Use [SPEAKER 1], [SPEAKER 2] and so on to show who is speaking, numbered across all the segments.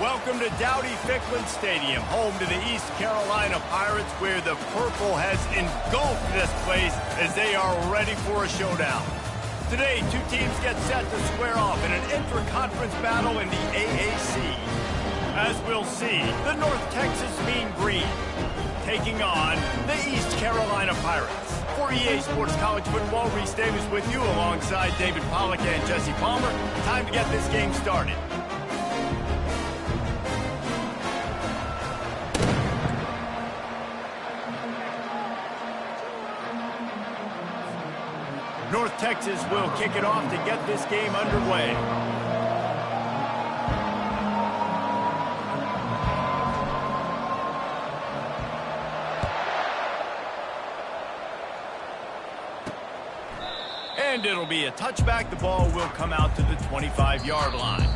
[SPEAKER 1] Welcome to Dowdy-Ficklin Stadium, home to the East Carolina Pirates, where the purple has engulfed this place as they are ready for a showdown. Today, two teams get set to square off in an intra-conference battle in the AAC. As we'll see, the North Texas Mean Green taking on the East Carolina Pirates. For EA Sports College Football, Reese Davis with you alongside David Pollack and Jesse Palmer. Time to get this game started. North Texas will kick it off to get this game underway. And it'll be a touchback. The ball will come out to the 25-yard line.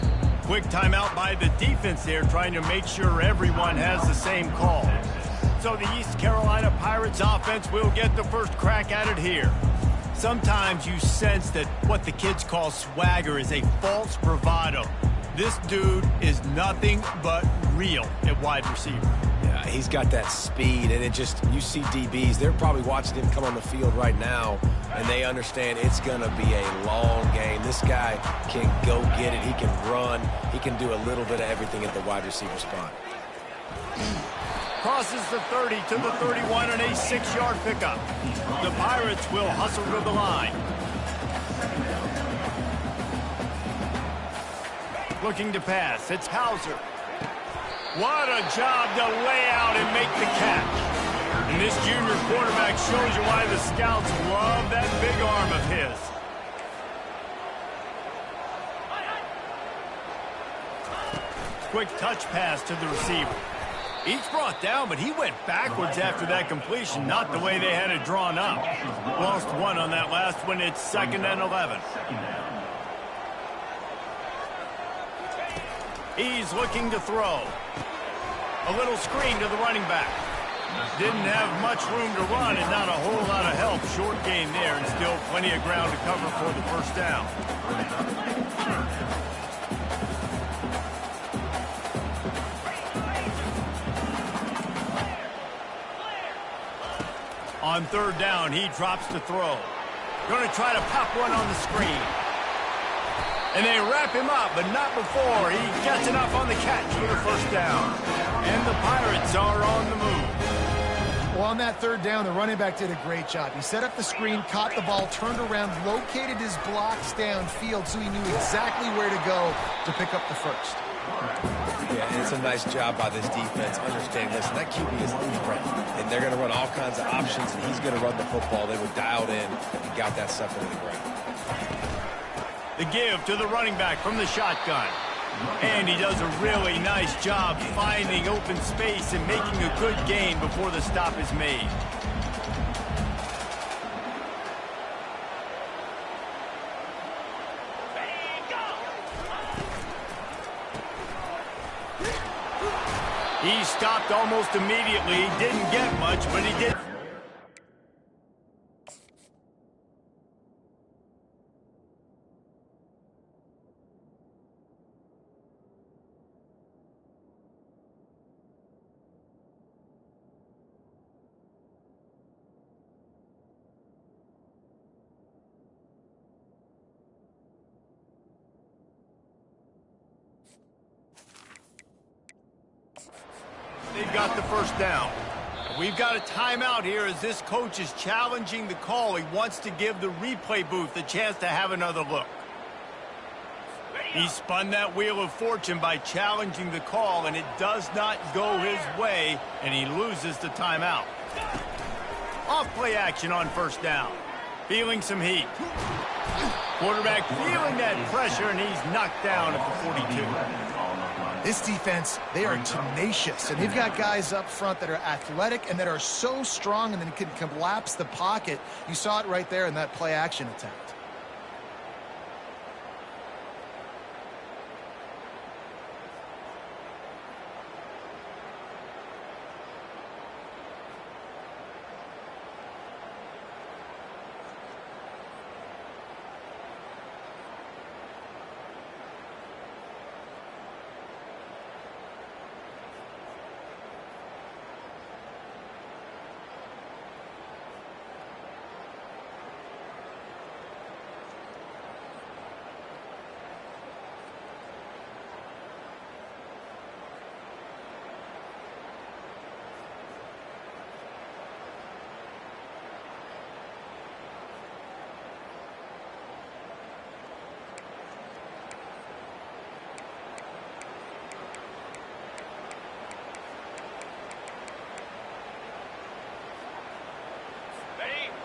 [SPEAKER 1] Quick timeout by the defense there, trying to make sure everyone has the same call. So the East Carolina Pirates offense will get the first crack at it here. Sometimes you sense that what the kids call swagger is a false bravado. This dude is nothing but real at wide receiver.
[SPEAKER 2] Yeah, he's got that speed, and you see DBs, they're probably watching him come on the field right now, and they understand it's going to be a long game. This guy can go get it. He can run. He can do a little bit of everything at the wide receiver spot.
[SPEAKER 1] Crosses the 30 to the 31 on a 6-yard pickup. The Pirates will hustle to the line. Looking to pass, it's Hauser. What a job to lay out and make the catch. And this junior quarterback shows you why the scouts love that big arm of his. Quick touch pass to the receiver. Each brought down, but he went backwards after that completion, not the way they had it drawn up. Lost one on that last one. It's 2nd and 11. He's looking to throw. A little screen to the running back. Didn't have much room to run and not a whole lot of help. Short gain there and still plenty of ground to cover for the first down. On 3rd down, he drops to throw. Going to try to pop one on the screen. And they wrap him up, but not before he gets enough on the catch for the first down. And the Pirates are on the move.
[SPEAKER 3] Well, on that 3rd down, the running back did a great job. He set up the screen, caught the ball, turned around, located his blocks downfield so he knew exactly where to go to pick up the first.
[SPEAKER 2] Yeah, it's a nice job by this defense. Understanding, listen, that QB is the threat, and they're going to run all kinds of options, and he's going to run the football. They were dialed in and got that stuff into the ground.
[SPEAKER 1] The give to the running back from the shotgun. And he does a really nice job finding open space and making a good gain before the stop is made. He stopped almost immediately. Didn't get much, but he did. They've got the first down. We've got a timeout here as this coach is challenging the call. He wants to give the replay booth a chance to have another look. He spun that wheel of fortune by challenging the call, and it does not go his way, and he loses the timeout. Off play action on 1st down. Feeling some heat. Quarterback feeling that pressure, and he's knocked down at the 42.
[SPEAKER 3] This defense, they are tenacious, and they've got guys up front that are athletic and that are so strong and then can collapse the pocket. You saw it right there in that play action attempt.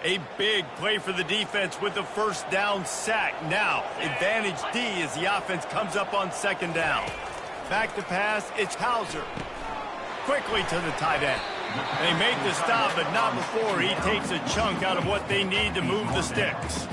[SPEAKER 1] A big play for the defense with the first down sack. Now, advantage D as the offense comes up on second down. Back to pass, it's Hauser. Quickly to the tight end. They make the stop, but not before he takes a chunk out of what they need to move the sticks.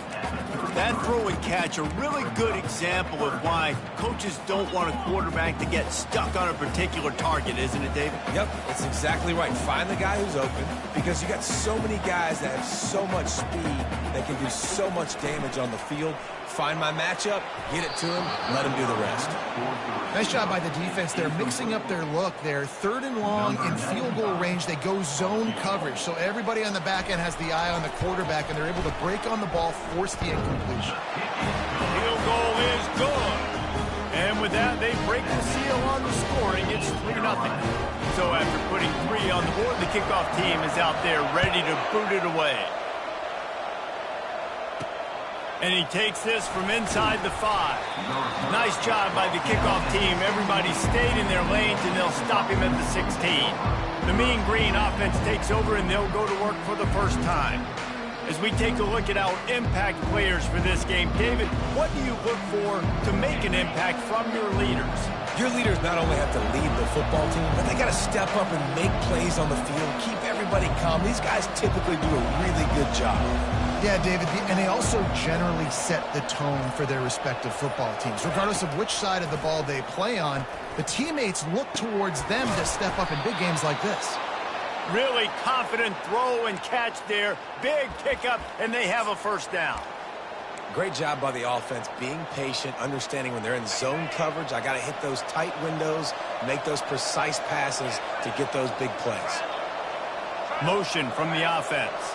[SPEAKER 1] That throw and catch, a really good example of why coaches don't want a quarterback to get stuck on a particular target, isn't it, David?
[SPEAKER 2] Yep, that's exactly right. Find the guy who's open, because you got so many guys that have so much speed that can do so much damage on the field. Find my matchup, get it to him, let him do the rest.
[SPEAKER 3] Nice job by the defense. They're mixing up their look. They're 3rd and long in field goal range. They go zone coverage, so everybody on the back end has the eye on the quarterback, and they're able to break on the ball, force the incompletion.
[SPEAKER 1] Field goal is good. And with that, they break the seal on the scoring. It's 3-0. So after putting 3 on the board, the kickoff team is out there ready to boot it away. And he takes this from inside the 5. Nice job by the kickoff team. Everybody stayed in their lanes, and they'll stop him at the 16. The Mean Green offense takes over, and they'll go to work for the first time. As we take a look at our impact players for this game, David, what do you look for to make an impact from your leaders?
[SPEAKER 2] Your leaders not only have to lead the football team, but they got to step up and make plays on the field, keep everybody calm. These guys typically do a really good job.
[SPEAKER 3] Yeah, David, and they also generally set the tone for their respective football teams. Regardless of which side of the ball they play on, the teammates look towards them to step up in big games like this.
[SPEAKER 1] Really confident throw and catch there. Big pickup, and they have a first down.
[SPEAKER 2] Great job by the offense, being patient, understanding when they're in zone coverage, I got to hit those tight windows, make those precise passes to get those big plays.
[SPEAKER 1] Motion from the offense.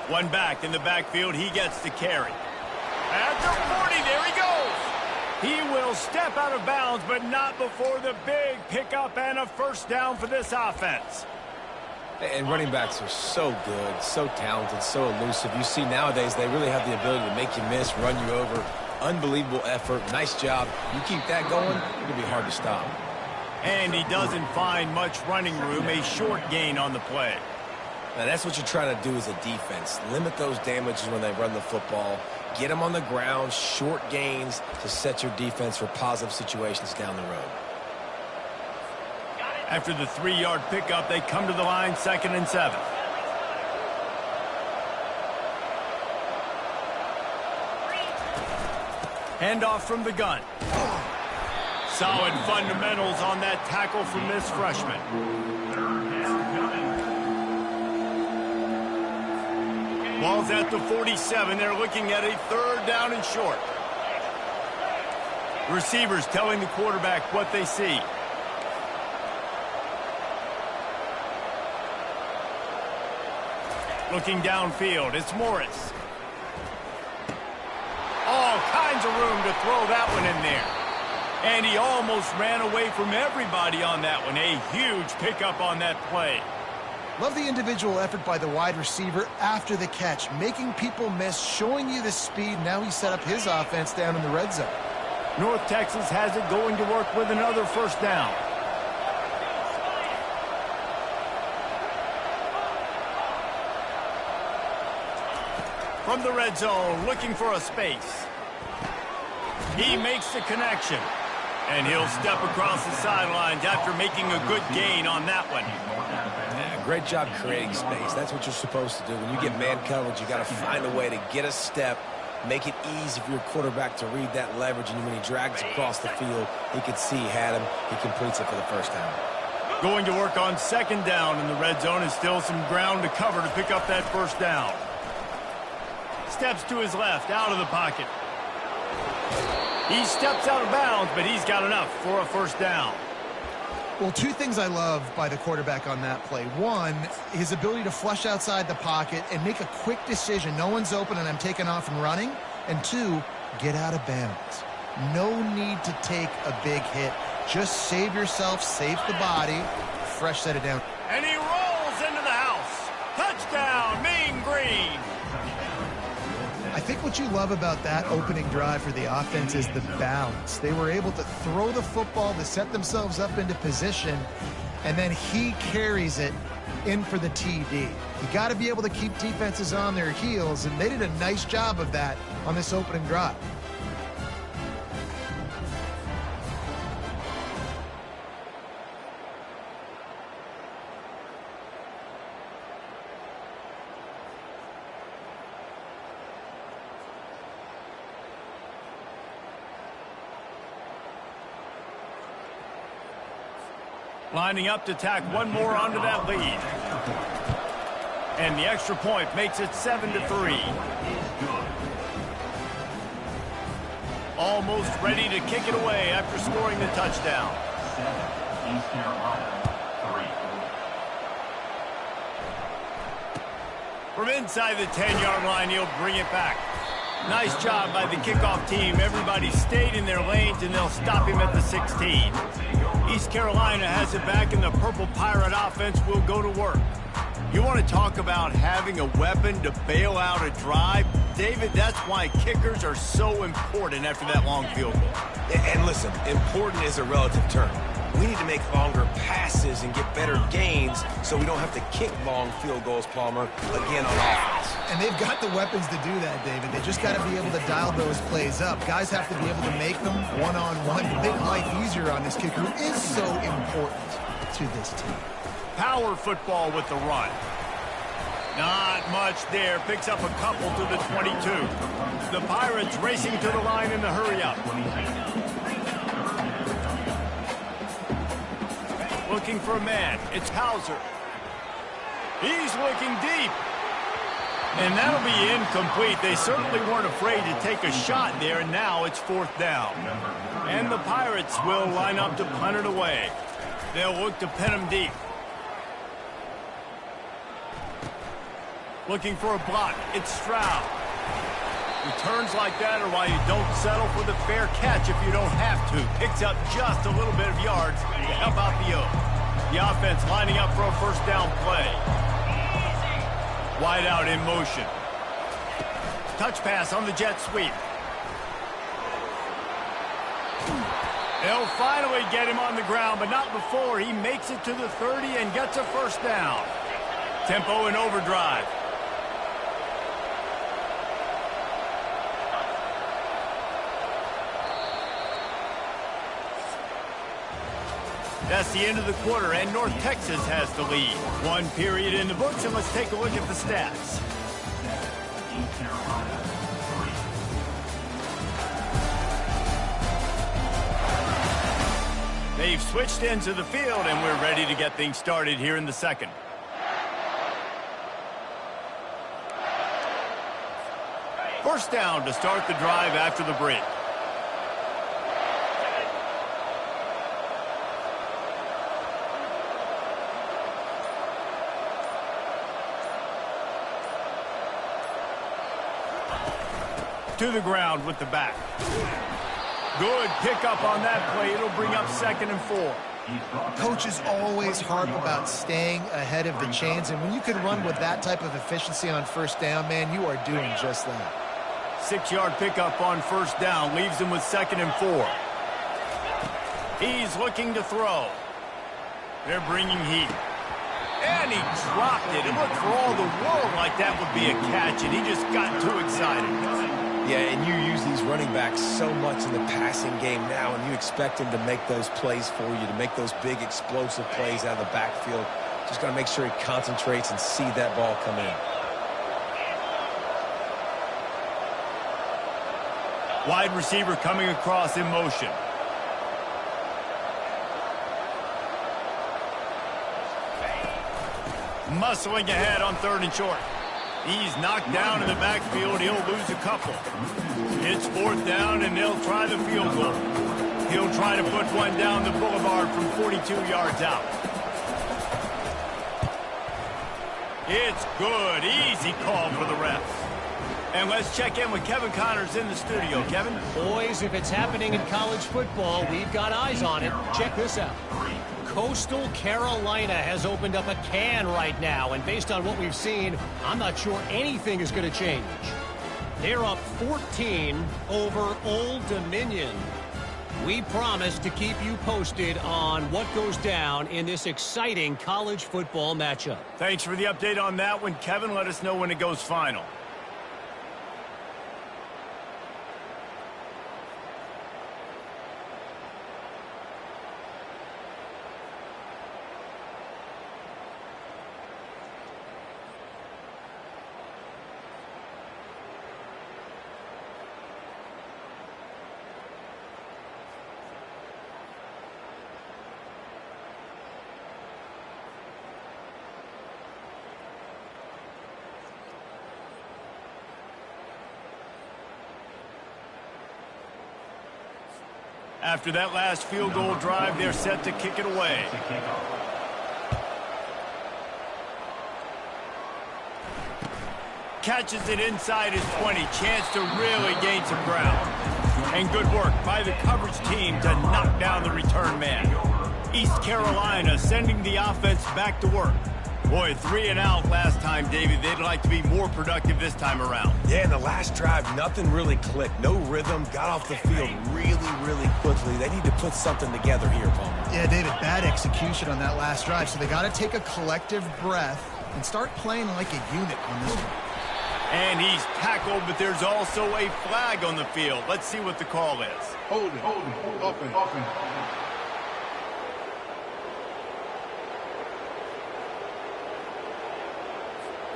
[SPEAKER 1] One back in the backfield, he gets the carry. At the 40, there he goes. He will step out of bounds, but not before the big pickup and a first down for this offense.
[SPEAKER 2] And running backs are so good, so talented, so elusive. You see nowadays they really have the ability to make you miss, run you over. Unbelievable effort. Nice job. You keep that going, it'll be hard to stop.
[SPEAKER 1] And he doesn't find much running room, a short gain on the play.
[SPEAKER 2] Now, that's what you're trying to do as a defense. Limit those damages when they run the football. Get them on the ground, short gains to set your defense for positive situations down the road.
[SPEAKER 1] After the 3-yard pickup, they come to the line, 2nd and 7. Handoff from the gun. Solid fundamentals on that tackle from this freshman. Ball's at the 47. They're looking at a 3rd down and short. Receivers telling the quarterback what they see. Looking downfield, it's Morris. All kinds of room to throw that one in there. And he almost ran away from everybody on that one. A huge pickup on that play.
[SPEAKER 3] Love the individual effort by the wide receiver after the catch, making people miss, showing you the speed. Now he set up his offense down in the red zone.
[SPEAKER 1] North Texas has it going to work with another first down. From the red zone, looking for a space. He makes the connection. And he'll step across the sidelines after making a good gain on that one.
[SPEAKER 2] Yeah, great job creating space. That's what you're supposed to do. When you get man coverage, you got to find a way to get a step, make it easy for your quarterback to read that leverage, and when he drags across the field, he can see he had him. He completes it for the first down.
[SPEAKER 1] Going to work on 2nd down in the red zone, and still some ground to cover to pick up that first down. Steps to his left, out of the pocket. He steps out of bounds, but he's got enough for a first down.
[SPEAKER 3] Well, 2 things I love by the quarterback on that play. 1, his ability to flush outside the pocket and make a quick decision. No one's open and I'm taking off and running. And 2, get out of bounds. No need to take a big hit. Just save yourself, save the body, fresh set it down.
[SPEAKER 1] And he rolls into the house. Touchdown, Mean Green.
[SPEAKER 3] I think what you love about that opening drive for the offense is the balance. They were able to throw the football to set themselves up into position, and then he carries it in for the TD. You got to be able to keep defenses on their heels, and they did a nice job of that on this opening drive.
[SPEAKER 1] Lining up to tack one more onto that lead. And the extra point makes it 7-3. Almost ready to kick it away after scoring the touchdown.
[SPEAKER 4] 7, East Carolina, 3.
[SPEAKER 1] From inside the 10-yard line, he'll bring it back. Nice job by the kickoff team. Everybody stayed in their lanes, and they'll stop him at the 16. East Carolina has it back, and the Purple Pirate offense will go to work. You want to talk about having a weapon to bail out a drive? David, that's why kickers are so important after that long field goal.
[SPEAKER 2] And listen, important is a relative term. We need to make longer passes and get better gains so we don't have to kick long field goals, Palmer, again on offense.
[SPEAKER 3] And they've got the weapons to do that, David. They just got to be able to dial those plays up. Guys have to be able to make them one-on-one to make life easier on this kicker, who is so important to this team.
[SPEAKER 1] Power football with the run. Not much there. Picks up a couple to the 22. The Pirates racing to the line in the hurry-up. Looking for a man. It's Hauser. He's looking deep. And that'll be incomplete. They certainly weren't afraid to take a shot there, and now it's 4th down. And the Pirates will line up to punt it away. They'll look to pin him deep. Looking for a block. It's Stroud. Returns like that are why you don't settle for the fair catch if you don't have to. Picks up just a little bit of yards to help out the Oak. The offense lining up for a first down play. Wide out in motion. Touch pass on the jet sweep. They'll finally get him on the ground, but not before he makes it to the 30 and gets a first down. Tempo in overdrive. That's the end of the quarter, and North Texas has the lead. One period in the books, and let's take a look at the stats.
[SPEAKER 4] East Carolina, 3.
[SPEAKER 1] They've switched into the field, and we're ready to get things started here in the second. First down to start the drive after the break. To the ground with the back. Good pickup on that play. It'll bring up 2nd and 4.
[SPEAKER 3] Coaches always harp about staying ahead of the chains, and when you can run with that type of efficiency on first down, man, you are doing just that.
[SPEAKER 1] 6-yard pickup on first down leaves him with 2nd and 4. He's looking to throw. They're bringing heat. And he dropped it. It looked for all the world like that would be a catch, and he just got too excited.
[SPEAKER 2] Yeah, and you use these running backs so much in the passing game now, and you expect him to make those plays for you, to make those big explosive plays out of the backfield. Just got to make sure he concentrates and see that ball come in.
[SPEAKER 1] Wide receiver coming across in motion. Muscling ahead on 3rd and short. He's knocked down in the backfield. He'll lose a couple. It's 4th down, and they'll try the field goal. He'll try to put one down the boulevard from 42 yards out. It's good. Easy call for the refs. And let's check in with Kevin Connors in the studio. Kevin?
[SPEAKER 5] Boys, if it's happening in college football, we've got eyes on it. Check this out. Coastal Carolina has opened up a can right now, and based on what we've seen, I'm not sure anything is going to change. They're up 14 over Old Dominion. We promise to keep you posted on what goes down in this exciting college football matchup.
[SPEAKER 1] Thanks for the update on that one, Kevin. Let us know when it goes final. After that last field goal drive, they're set to kick it away. Catches it inside his 20. Chance to really gain some ground. And good work by the coverage team to knock down the return man. East Carolina sending the offense back to work. Boy, 3 and out last time, David. They'd like to be more productive this time around.
[SPEAKER 2] Yeah, in the last drive, nothing really clicked. No rhythm, got off the field really quickly. They need to put something together here, Palmer.
[SPEAKER 3] Yeah, David, bad execution on that last drive, so they got to take a collective breath and start playing like a unit on this one.
[SPEAKER 1] And he's tackled, but there's also a flag on the field. Let's see what the call is.
[SPEAKER 6] Hold it, open.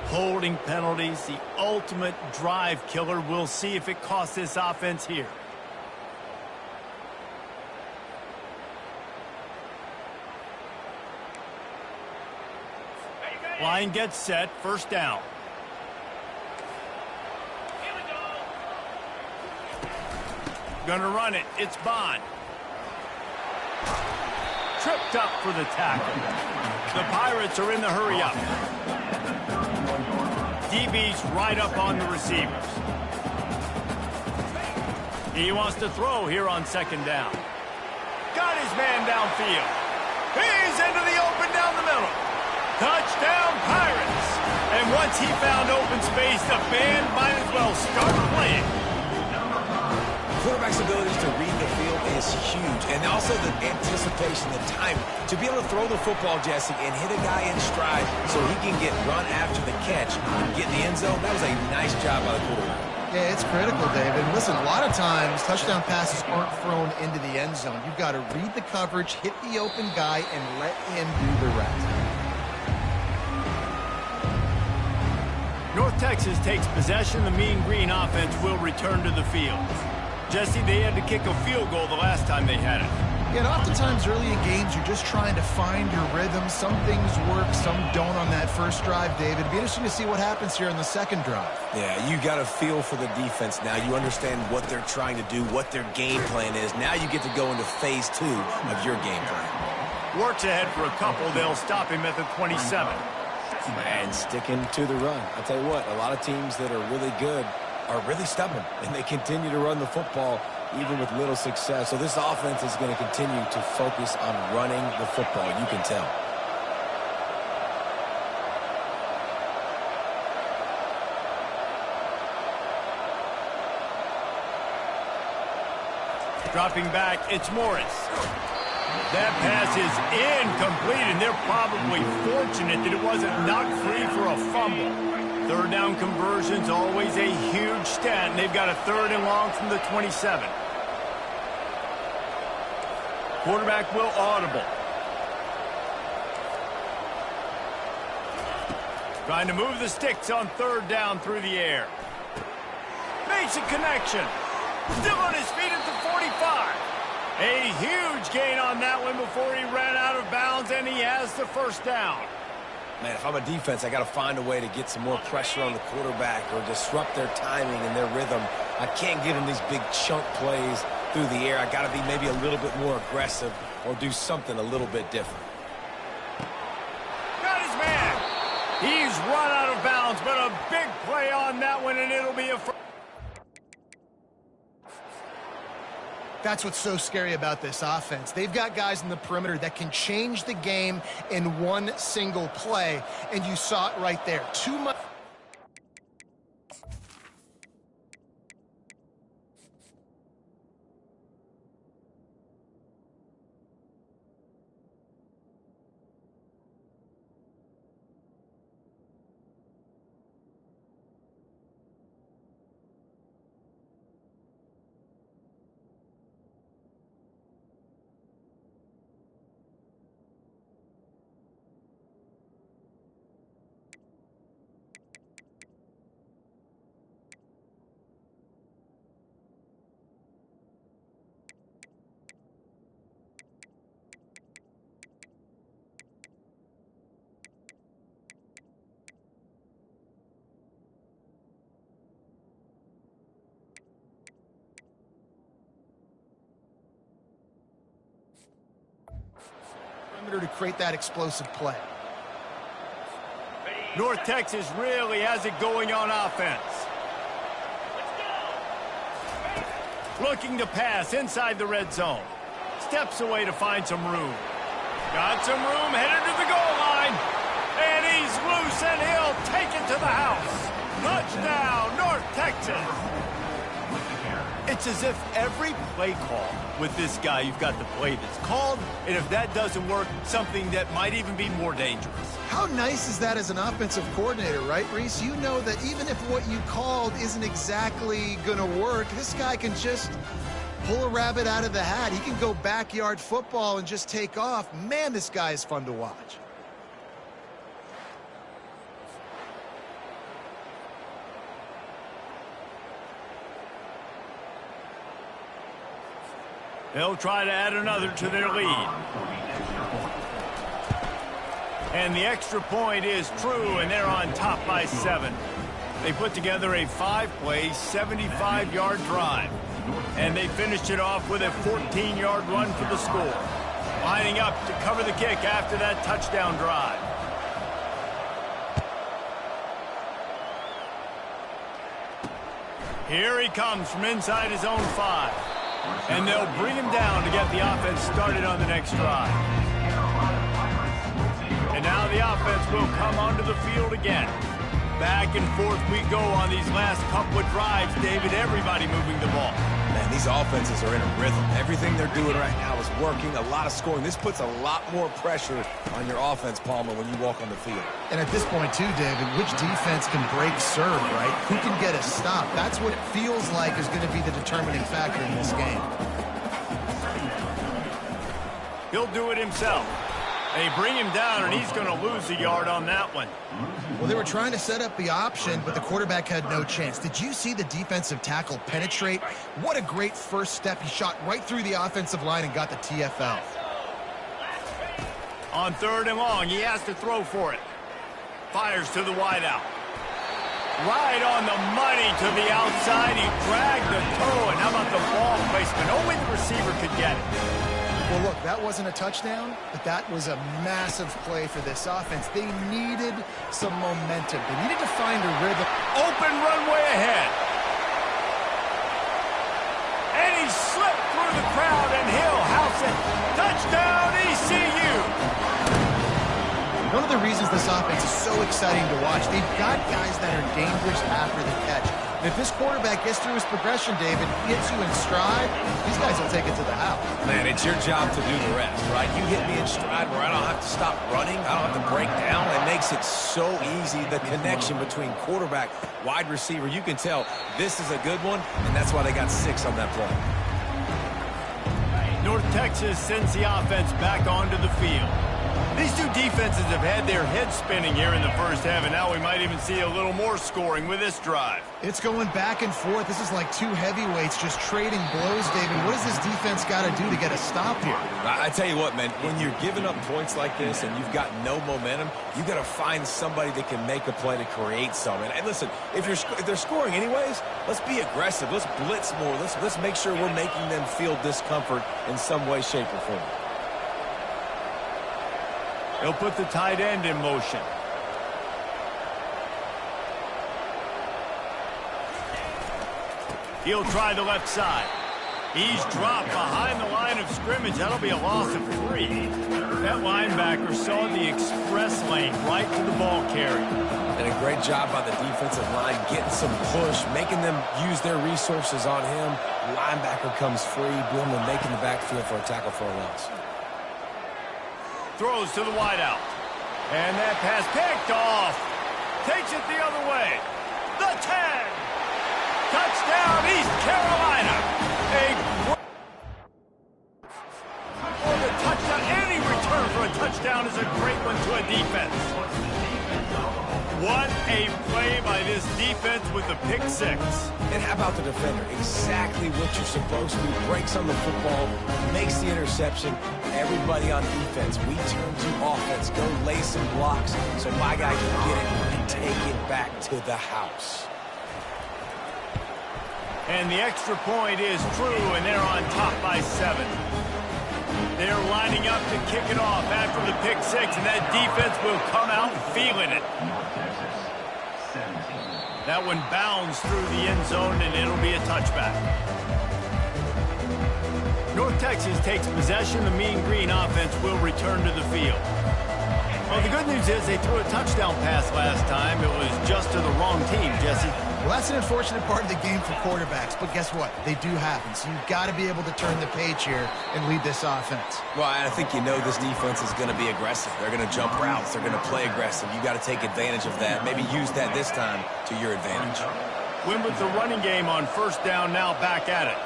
[SPEAKER 1] Holding penalties, the ultimate drive killer. We'll see if it costs this offense here. Line gets set, first down. Gonna run it, it's Bond. Tripped up for the tackle. The Pirates are in the hurry up. DB's right up on the receivers. He wants to throw here on second down. Got his man downfield. He's into the open down the middle. Touchdown, Pirates. And once he found open space, the band might as well start playing.
[SPEAKER 2] Quarterback's abilities to read the field is huge. And also the anticipation, the time to be able to throw the football, Jesse, and hit a guy in stride so he can get run after the catch and get in the end zone. That was a nice job by the quarterback.
[SPEAKER 3] Yeah, it's critical, David. Listen, a lot of times touchdown passes aren't thrown into the end zone. You've got to read the coverage, hit the open guy, and let him do the rest.
[SPEAKER 1] North Texas takes possession. The Mean Green offense will return to the field. Jesse, they had to kick a field goal the last time they had it.
[SPEAKER 3] Yeah, and oftentimes early in games, you're just trying to find your rhythm. Some things work, some don't on that first drive, David. It'd be interesting to see what happens here in the second drive.
[SPEAKER 2] Yeah, you got a feel for the defense now. You understand what they're trying to do, what their game plan is. Now you get to go into phase 2 of your game plan.
[SPEAKER 1] Works ahead for a couple. They'll stop him at the 27.
[SPEAKER 2] And sticking to the run. I'll tell you what, a lot of teams that are really good are really stubborn, and they continue to run the football even with little success. So this offense is going to continue to focus on running the football. You can tell.
[SPEAKER 1] Dropping back, it's Morris. That pass is incomplete, and they're probably fortunate that it wasn't knocked free for a fumble. Third down conversion's always a huge stat, and they've got a 3rd and long from the 27. Quarterback will audible. Trying to move the sticks on 3rd down through the air. Makes a connection. Still on his feet at the 45. A huge gain on that one before he ran out of bounds, and he has the first down.
[SPEAKER 2] Man, if I'm a defense, I got to find a way to get some more pressure on the quarterback or disrupt their timing and their rhythm. I can't give them these big chunk plays through the air. I got to be maybe a little bit more aggressive or do something a little bit different.
[SPEAKER 1] Got his man. He's run out of bounds, but a big play on that one, and it'll be a first.
[SPEAKER 3] That's what's so scary about this offense. They've got guys in the perimeter that can change the game in one single play, and you saw it right there. Too much. to create that explosive play.
[SPEAKER 1] North Texas really has it going on offense. Looking to pass inside the red zone. Steps away to find some room. Got some room, headed to the goal line. And he's loose, and he'll take it to the house. Touchdown, North Texas. It's as if every play call with this guy, you've got the play that's called, and if that doesn't work, something that might even be more dangerous.
[SPEAKER 3] How nice is that as an offensive coordinator, right, Reese? You know that even if what you called isn't exactly going to work, this guy can just pull a rabbit out of the hat. He can go backyard football and just take off. Man, this guy is fun to watch.
[SPEAKER 1] They'll try to add another to their lead. And the extra point is true, and they're on top by 7. They put together a 5-play, 75-yard drive. And they finished it off with a 14-yard run for the score. Lining up to cover the kick after that touchdown drive. Here he comes from inside his own 5. And they'll bring him down to get the offense started on the next drive. And now the offense will come onto the field again. Back and forth we go on these last couple of drives, David. Everybody moving the ball.
[SPEAKER 2] Man, these offenses are in a rhythm. Everything they're doing right now is working. A lot of scoring. This puts a lot more pressure on your offense, Palmer, when you walk on the field.
[SPEAKER 3] And at this point, too, David, which defense can break serve, right? Who can get a stop? That's what it feels like is going to be the determining factor in this game.
[SPEAKER 1] He'll do it himself. They bring him down, and he's going to lose a yard on that one.
[SPEAKER 3] Well, they were trying to set up the option, but the quarterback had no chance. Did you see the defensive tackle penetrate? What a great first step. He shot right through the offensive line and got the TFL.
[SPEAKER 1] On 3rd and long, he has to throw for it. Fires to the wideout. Right on the money to the outside. He dragged the toe, and how about the ball placement? Only the receiver could get it.
[SPEAKER 3] Well, look, that wasn't a touchdown, but that was a massive play for this offense. They needed some momentum. They needed to find a rhythm.
[SPEAKER 1] Open runway ahead. And he slipped through the crowd, and he'll house it. Touchdown, ECU.
[SPEAKER 3] One of the reasons this offense is so exciting to watch, they've got guys that are dangerous after the catch. And if this quarterback gets through his progression, David, gets you in stride, these guys will take it to the house.
[SPEAKER 2] Man, it's your job to do the rest, right? You hit me in stride where I don't have to stop running. I don't have to break down. It makes it so easy, the connection between quarterback, wide receiver. You can tell this is a good one, and that's why they got 6 on that play.
[SPEAKER 1] North Texas sends the offense back onto the field. These two defenses have had their heads spinning here in the first half, and now we might even see a little more scoring with this drive.
[SPEAKER 3] It's going back and forth. This is like two heavyweights just trading blows, David. What does this defense got to do to get a stop here?
[SPEAKER 2] I tell you what, man, when you're giving up points like this and you've got no momentum, you got to find somebody that can make a play to create some. And listen, if they're scoring anyways, let's be aggressive. Let's blitz more. Let's make sure we're making them feel discomfort in some way, shape, or form.
[SPEAKER 1] He'll put the tight end in motion. He'll try the left side. He's dropped behind the line of scrimmage. That'll be a loss of 3. That linebacker saw the express lane right to the ball carrier.
[SPEAKER 2] And a great job by the defensive line getting some push, making them use their resources on him. Linebacker comes free, boom, and making the backfield for a tackle for a loss.
[SPEAKER 1] Throws to the wideout. And that pass picked off. Takes it the other way. The 10. Touchdown, East Carolina. The touchdown. Any return for a touchdown is a great one to a defense. What a play by this defense with the pick 6.
[SPEAKER 2] And how about the defender? Exactly what you're supposed to do. Breaks on the football, makes the interception. Everybody on defense, we turn to offense. Go lay some blocks so my guy can get it and take it back to the house.
[SPEAKER 1] And the extra point is true, and they're on top by 7. They're lining up to kick it off after the pick six, and that defense will come out feeling it. That one bounds through the end zone, and it'll be a touchback. North Texas takes possession. The Mean Green offense will return to the field. Well, the good news is they threw a touchdown pass last time. It was just to the wrong team, Jesse.
[SPEAKER 3] Well, that's an unfortunate part of the game for quarterbacks, but guess what? They do happen, so you've got to be able to turn the page here and lead this offense.
[SPEAKER 2] Well, I think you know this defense is going to be aggressive. They're going to jump routes. They're going to play aggressive. You got to take advantage of that. Maybe use that this time to your advantage.
[SPEAKER 1] Win with the running game on first down, now back at it.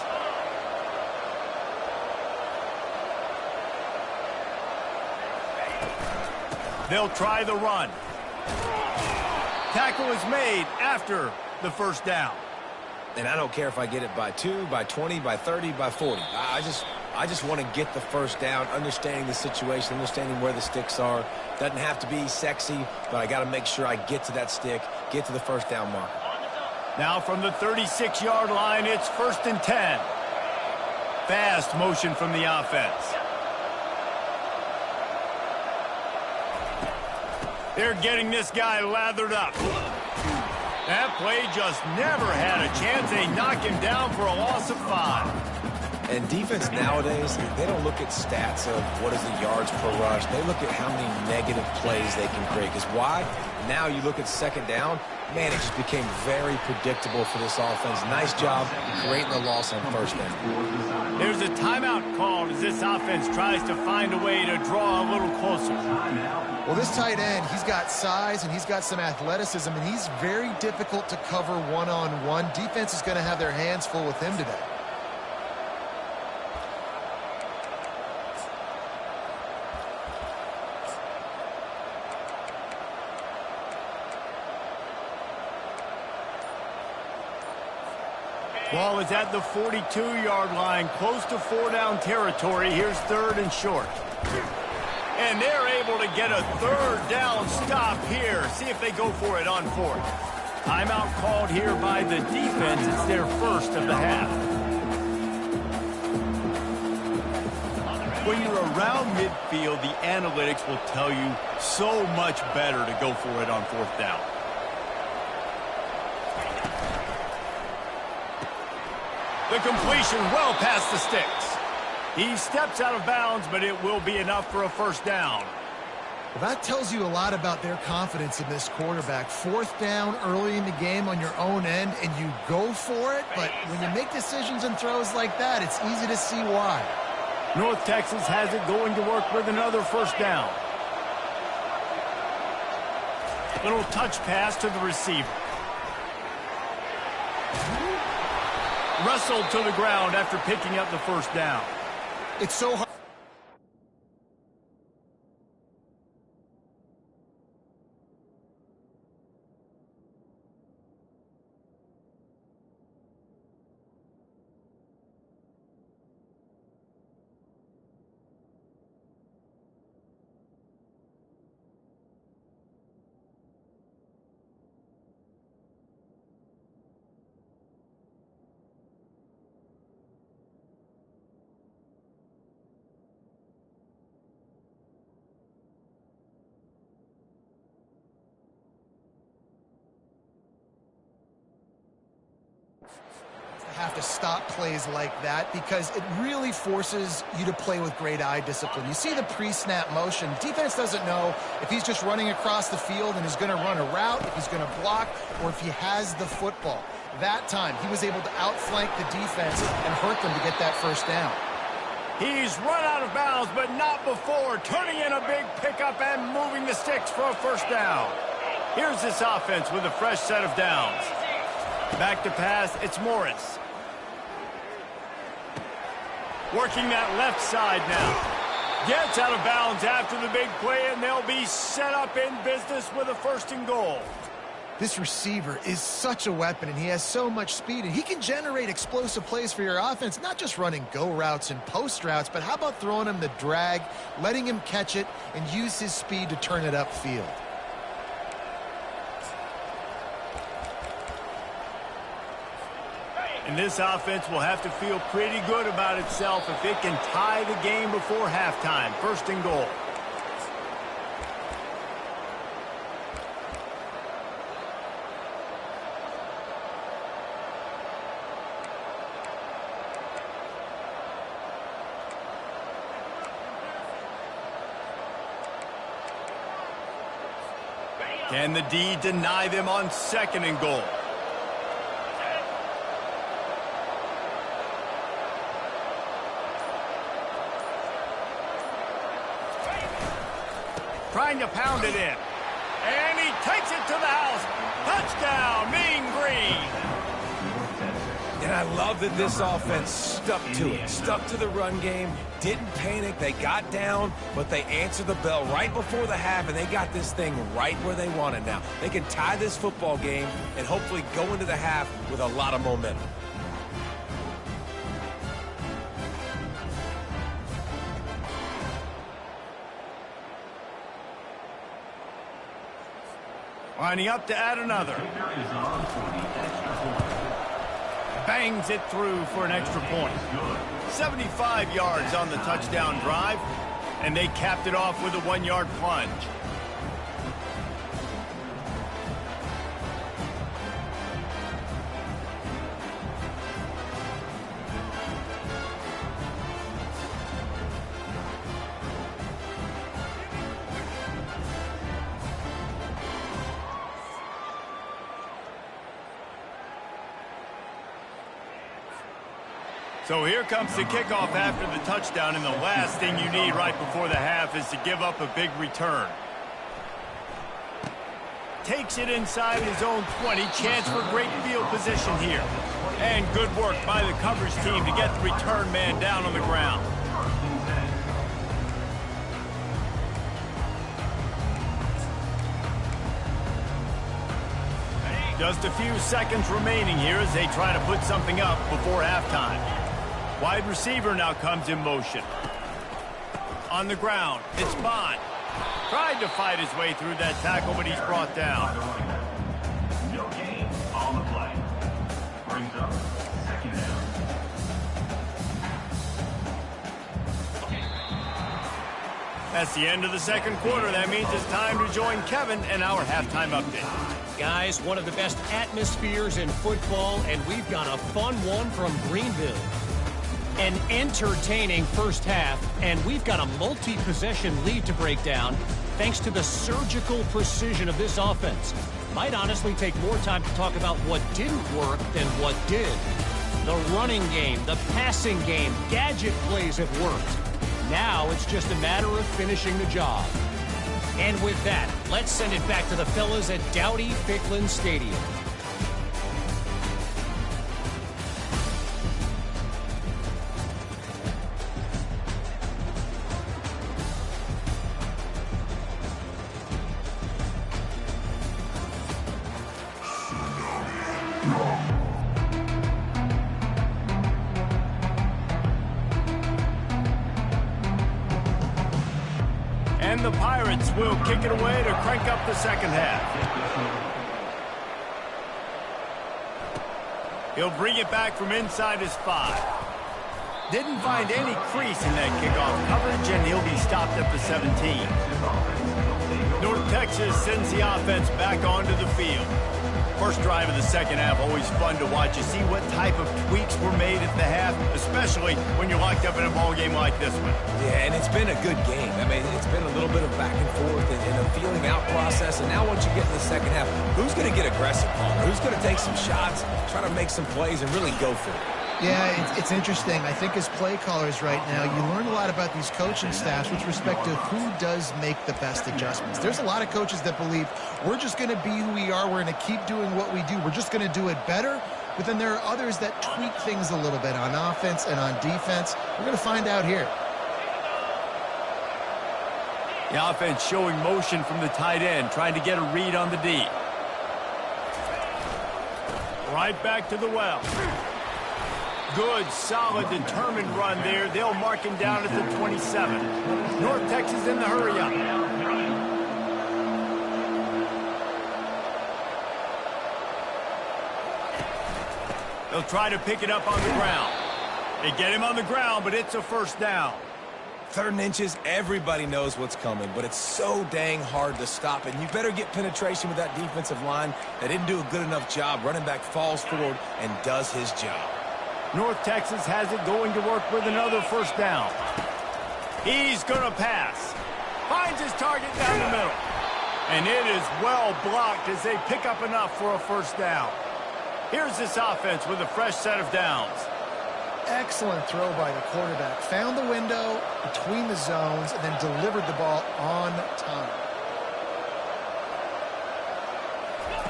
[SPEAKER 1] They'll try the run. Tackle is made after the first down.
[SPEAKER 2] And I don't care if I get it by 2, by 20, by 30, by 40. I just want to get the first down, understanding the situation, understanding where the sticks are. Doesn't have to be sexy, but I got to make sure I get to that stick, get to the first down mark.
[SPEAKER 1] Now from the 36-yard line, it's 1st and 10. Fast motion from the offense. They're getting this guy lathered up. That play just never had a chance. They knock him down for a loss of 5.
[SPEAKER 2] And defense nowadays, they don't look at stats of what is the yards per rush. They look at how many negative plays they can create. Because why? Now you look at second down, man, it just became very predictable for this offense. Nice job creating the loss on first down.
[SPEAKER 1] There's a timeout called as this offense tries to find a way to draw a little closer.
[SPEAKER 3] Well, this tight end, he's got size and he's got some athleticism, and he's very difficult to cover one-on-one. Defense is going to have their hands full with him today.
[SPEAKER 1] Ball is at the 42-yard line, close to 4-down territory. Here's 3rd and short. And they're able to get a 3rd down stop here. See if they go for it on 4th. Timeout called here by the defense. It's their first of the half. When you're around midfield, the analytics will tell you so much better to go for it on 4th down. The completion well past the sticks. He steps out of bounds, but it will be enough for a first down.
[SPEAKER 3] Well, that tells you a lot about their confidence in this quarterback. 4th down early in the game on your own end, and you go for it. But when you make decisions and throws like that, it's easy to see why.
[SPEAKER 1] North Texas has it going to work with another first down. Little touch pass to the receiver. Wrestled to the ground after picking up the first down.
[SPEAKER 3] It's so hard. Have to stop plays like that because it really forces you to play with great eye discipline. You see the pre-snap motion. Defense doesn't know if he's just running across the field and is going to run a route, if he's going to block, or if he has the football. That time, he was able to outflank the defense and hurt them to get that first down.
[SPEAKER 1] He's run out of bounds, but not before. Turning in a big pickup and moving the sticks for a first down. Here's this offense with a fresh set of downs. Back to pass, it's Morris. Working that left side now. Gets out of bounds after the big play, and they'll be set up in business with a 1st and goal.
[SPEAKER 3] This receiver is such a weapon, and he has so much speed, and he can generate explosive plays for your offense, not just running go routes and post routes, but how about throwing him the drag, letting him catch it, and use his speed to turn it upfield.
[SPEAKER 1] And this offense will have to feel pretty good about itself if it can tie the game before halftime. First and goal. Can the D deny them on second and goal? Trying to pound it in. And he takes it to the house. Touchdown, Mean Green.
[SPEAKER 2] And I love that this offense stuck to it. Stuck to the run game. Didn't panic. They got down, but they answered the bell right before the half, and they got this thing right where they want it now. They can tie this football game and hopefully go into the half with a lot of momentum.
[SPEAKER 1] Lining up to add another. Bangs it through for an extra point. 75 yards on the touchdown drive, and they capped it off with a 1-yard plunge. So here comes the kickoff after the touchdown, and the last thing you need right before the half is to give up a big return. Takes it inside his own 20. Chance for great field position here. And good work by the coverage team to get the return man down on the ground. Just a few seconds remaining here as they try to put something up before halftime. Wide receiver now comes in motion. On the ground, it's Bond. Tried to fight his way through that tackle, but he's brought down.
[SPEAKER 4] No gain on the play. Brings up second down.
[SPEAKER 1] That's the end of the second quarter. That means it's time to join Kevin and our halftime update.
[SPEAKER 5] Guys, one of the best atmospheres in football, and we've got a fun one from Greenville. An entertaining first half, and we've got a multi-possession lead to break down thanks to the surgical precision of this offense. Might honestly take more time to talk about what didn't work than what did. The running game, the passing game, gadget plays have worked. Now it's just a matter of finishing the job. And with that, let's send it back to the fellas at Dowdy-Ficklin Stadium.
[SPEAKER 1] And the Pirates will kick it away to crank up the second half. He'll bring it back from inside his 5. Didn't find any crease in that kickoff coverage, and he'll be stopped at the 17. North Texas sends the offense back onto the field. First drive of the second half, always fun to watch. You see what type of tweaks were made at the half, especially when you're locked up in a ball game like this one.
[SPEAKER 2] Yeah, and it's been a good game. I mean, it's been a little bit of back and forth and a feeling out process. And now once you get in the second half, who's going to get aggressive, Paul? Who's going to take some shots, try to make some plays, and really go for it?
[SPEAKER 3] Yeah, it's interesting. I think as play callers right now, you learn a lot about these coaching staffs with respect to who does make the best adjustments. There's a lot of coaches that believe we're just going to be who we are. We're going to keep doing what we do. We're just going to do it better. But then there are others that tweak things a little bit on offense and on defense. We're going to find out here.
[SPEAKER 1] The offense showing motion from the tight end, trying to get a read on the D. Right back to the well. Good, solid, determined run there. They'll mark him down at the 27. North Texas in the hurry-up. They'll try to pick it up on the ground. They get him on the ground, but it's a first down.
[SPEAKER 2] 3rd and inches, everybody knows what's coming, but it's so dang hard to stop, and you better get penetration with that defensive line. They didn't do a good enough job. Running back falls forward and does his job.
[SPEAKER 1] North Texas has it going to work with another first down. He's going to pass. Finds his target down the middle. And it is well blocked as they pick up enough for a first down. Here's this offense with a fresh set of downs.
[SPEAKER 3] Excellent throw by the quarterback. Found the window between the zones and then delivered the ball on time.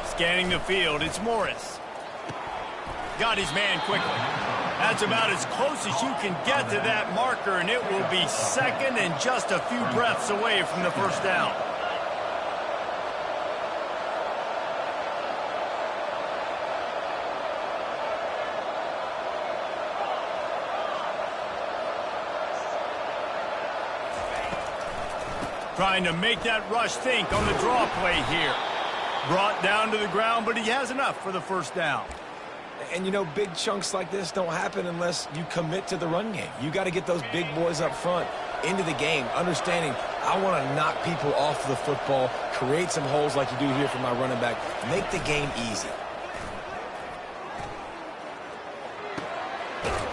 [SPEAKER 1] Scanning the field, it's Morris. Got his man quickly. That's about as close as you can get to that marker, and it will be second and just a few breaths away from the first down. Trying to make that rush think on the draw play here. Brought down to the ground, but he has enough for the first down.
[SPEAKER 2] And, you know, big chunks like this don't happen unless you commit to the run game. You got to get those big boys up front into the game, understanding I want to knock people off the football, create some holes like you do here for my running back, make the game easy.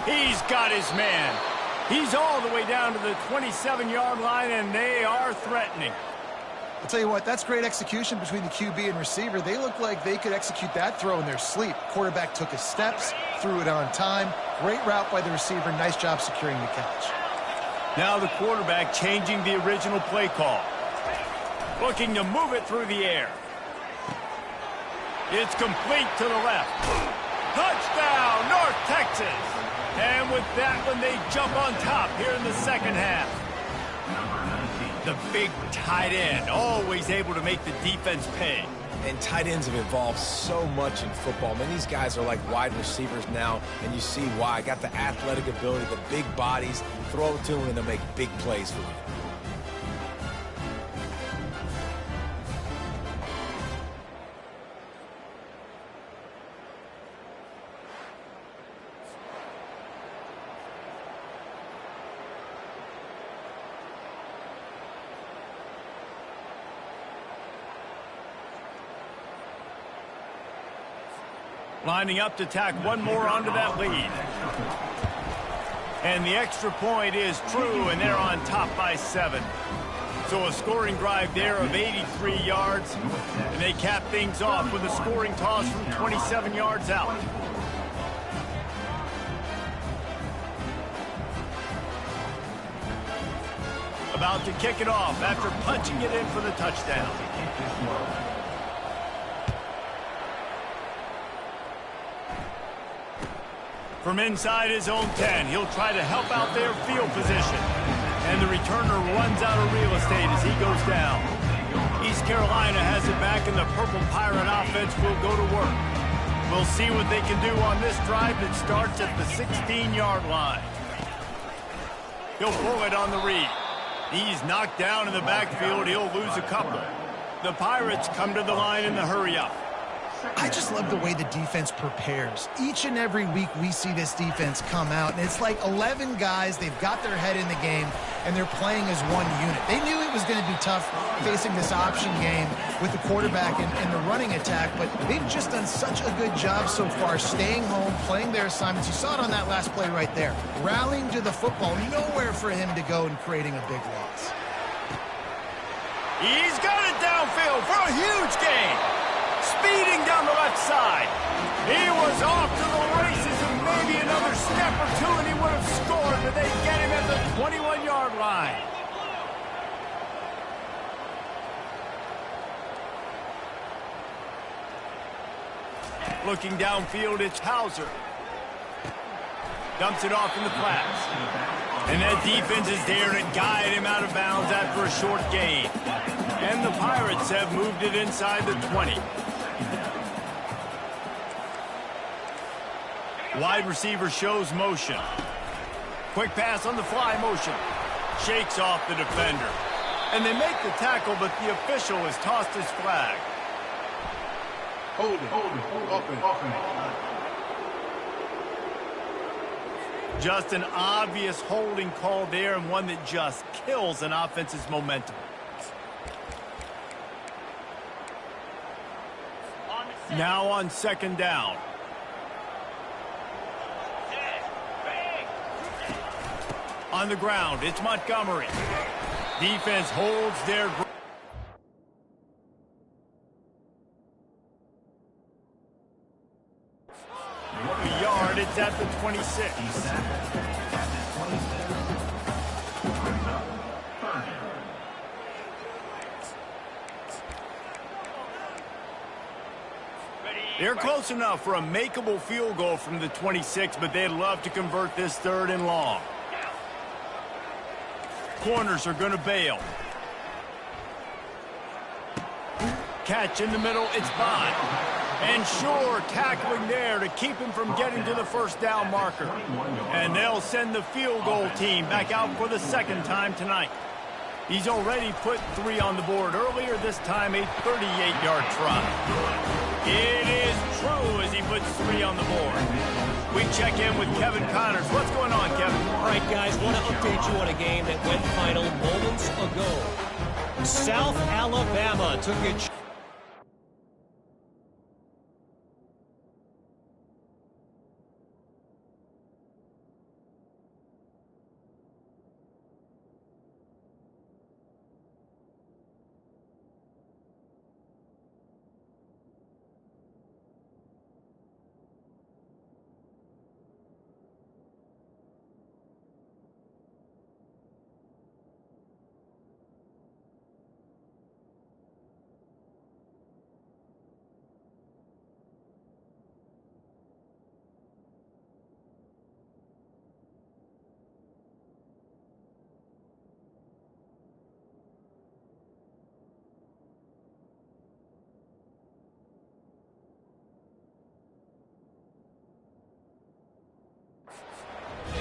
[SPEAKER 1] He's got his man. He's all the way down to the 27-yard line, and they are threatening.
[SPEAKER 3] I'll tell you what, that's great execution between the QB and receiver. They look like they could execute that throw in their sleep. Quarterback took his steps, threw it on time. Great route by the receiver. Nice job securing the catch.
[SPEAKER 1] Now the quarterback changing the original play call. Looking to move it through the air. It's complete to the left. Touchdown, North Texas. And with that one, they jump on top here in the second half. The big tight end, always able to make the defense pay.
[SPEAKER 2] And tight ends have evolved so much in football. Man, these guys are like wide receivers now, and you see why. Got the athletic ability, the big bodies. Throw it to them, and they'll make big plays for you.
[SPEAKER 1] Lining up to tack one more onto that lead. And the extra point is true, and they're on top by 7. So a scoring drive there of 83 yards, and they cap things off with a scoring toss from 27 yards out. About to kick it off after punching it in for the touchdown. From inside his own 10, he'll try to help out their field position. And the returner runs out of real estate as he goes down. East Carolina has it back, and the Purple Pirate offense will go to work. We'll see what they can do on this drive that starts at the 16-yard line. He'll pull it on the read. He's knocked down in the backfield. He'll lose a couple. The Pirates come to the line in the hurry-up.
[SPEAKER 3] I just love the way the defense prepares. Each and every week we see this defense come out, and it's like 11 guys. They've got their head in the game, and they're playing as one unit. They knew it was going to be tough facing this option game with the quarterback and the running attack, but they've just done such a good job so far staying home, playing their assignments. You saw it on that last play right there. Rallying to the football, nowhere for him to go and creating a big loss.
[SPEAKER 1] He's got it downfield for a huge gain. Speeding down the left side. He was off to the races, and maybe another step or two and he would have scored, but they get him at the 21-yard line. Looking downfield, it's Hauser. Dumps it off in the flats. And that defense is there to guide him out of bounds after a short gain. And the Pirates have moved it inside the 20. Wide receiver shows motion. Quick pass on the fly motion. Shakes off the defender. And they make the tackle, but the official has tossed his flag.
[SPEAKER 6] Hold it. Offense.
[SPEAKER 1] Just an obvious holding call there, and one that just kills an offense's momentum. Now on second down. On the ground, it's Montgomery. Defense holds their ground. The yard, it's at the 26. They're close enough for a makeable field goal from the 26, but they'd love to convert this 3rd and long. Corners are going to bail. Catch in the middle, it's Bond. And sure, tackling there to keep him from getting to the first down marker. And they'll send the field goal team back out for the 2nd time tonight. He's already put 3 on the board earlier, this time a 38-yard try. It is true as he puts 3 on the board. We check in with Kevin Connors. What's going on, Kevin?
[SPEAKER 5] All right, guys, want to update you on a game that went final moments ago. South Alabama took it.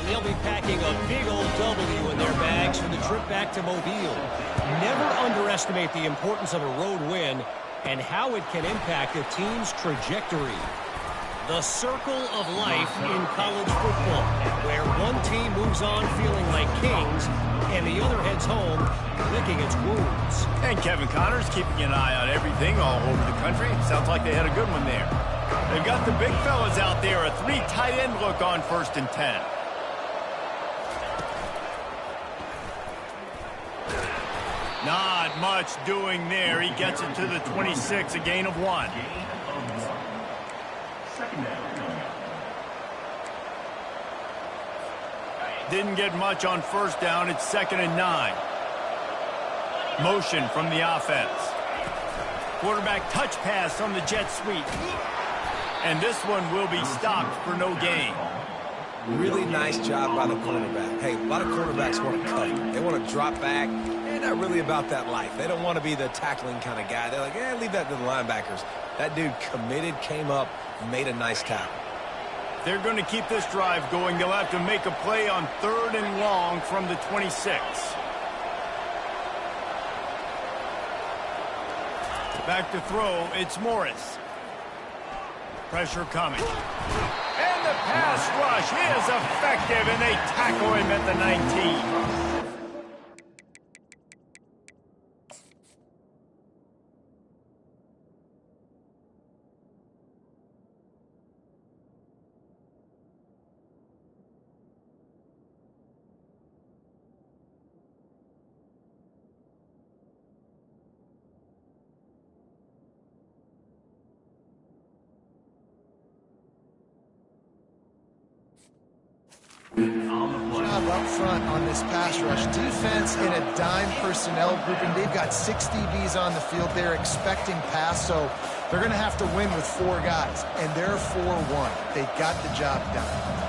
[SPEAKER 5] They'll be packing a big old W in their bags for the trip back to Mobile. Never underestimate the importance of a road win and how it can impact a team's trajectory. The circle of life in college football, where one team moves on feeling like kings and the other heads home licking its wounds.
[SPEAKER 1] And Kevin Connors keeping an eye on everything all over the country. Sounds like they had a good one there. They've got the big fellas out there, a 3 tight end look on 1st and 10. Not much doing there. He gets it to the 26, a gain of 1. Didn't get much on 1st down. It's 2nd and 9. Motion from the offense. Quarterback touch pass on the jet sweep. And this one will be stopped for no gain.
[SPEAKER 2] Really nice job by the cornerback. Hey, a lot of cornerbacks want to cut. They want to drop back. They're not really about that life. They don't want to be the tackling kind of guy. They're like, leave that to the linebackers. That dude committed, came up, made a nice tackle.
[SPEAKER 1] They're going to keep this drive going. They'll have to make a play on 3rd and long from the 26. Back to throw, it's Morris. Pressure coming. And the pass rush is effective, and they tackle him at the 19.
[SPEAKER 3] Job up front on this pass rush. Defense in a dime personnel grouping. They've got 6 DBs on the field. They're expecting pass, so they're going to have to win with 4 guys, and they're 4-1. They got the job done.